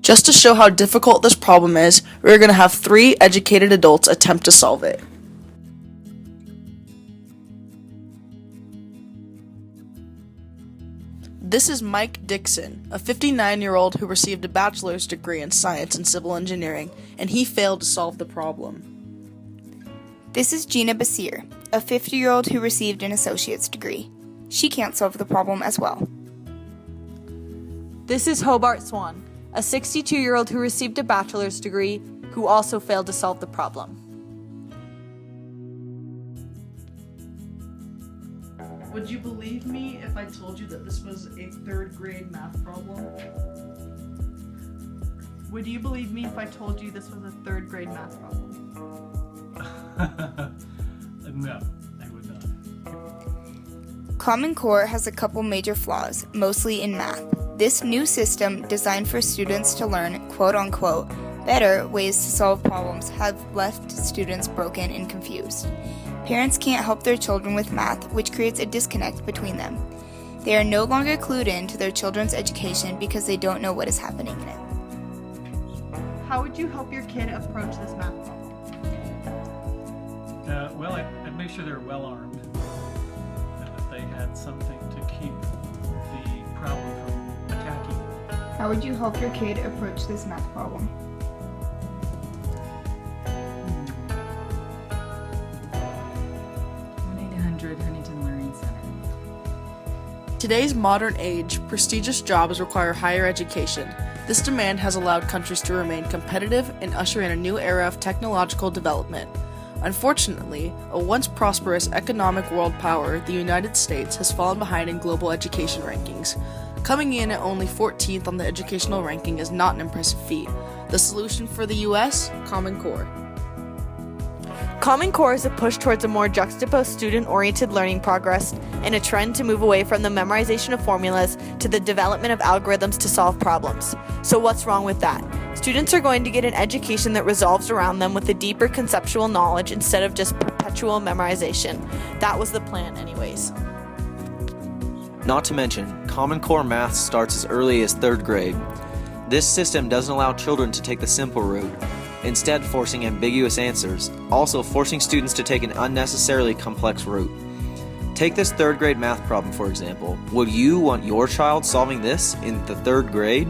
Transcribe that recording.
Just to show how difficult this problem is, we're going to have 3 educated adults attempt to solve it. This is Mike Dixon, a 59-year-old who received a bachelor's degree in science and civil engineering, and he failed to solve the problem. This is Gina Basir, a 50-year-old who received an associate's degree. She can't solve the problem as well. This is Hobart Swan, a 62-year-old who received a bachelor's degree who also failed to solve the problem. Would you believe me if I told you that this was a 3rd grade math problem? Would you believe me if I told you this was a 3rd grade math problem? No, I would not. Common Core has a couple major flaws, mostly in math. This new system, designed for students to learn, quote-unquote, better ways to solve problems, have left students broken and confused. Parents can't help their children with math, which creates a disconnect between them. They are no longer clued in to their children's education because they don't know what is happening in it. How would you help your kid approach this math problem? Well, I'd make sure they're well armed and that they had something to keep the problem from attacking. How would you help your kid approach this math problem? 1-800 Huntington Learning Center. Today's modern age, prestigious jobs require higher education. This demand has allowed countries to remain competitive and usher in a new era of technological development. Unfortunately, a once prosperous economic world power, the United States, has fallen behind in global education rankings. Coming in at only 14th on the educational ranking is not an impressive feat. The solution for the US? Common Core. Common Core is a push towards a more juxtaposed student-oriented learning progress and a trend to move away from the memorization of formulas to the development of algorithms to solve problems. So what's wrong with that? Students are going to get an education that revolves around them with a deeper conceptual knowledge instead of just perpetual memorization. That was the plan anyways. Not to mention, Common Core Math starts as early as 3rd grade. This system doesn't allow children to take the simple route, instead forcing ambiguous answers, also forcing students to take an unnecessarily complex route. Take this 3rd grade math problem, for example. Would you want your child solving this in the 3rd grade?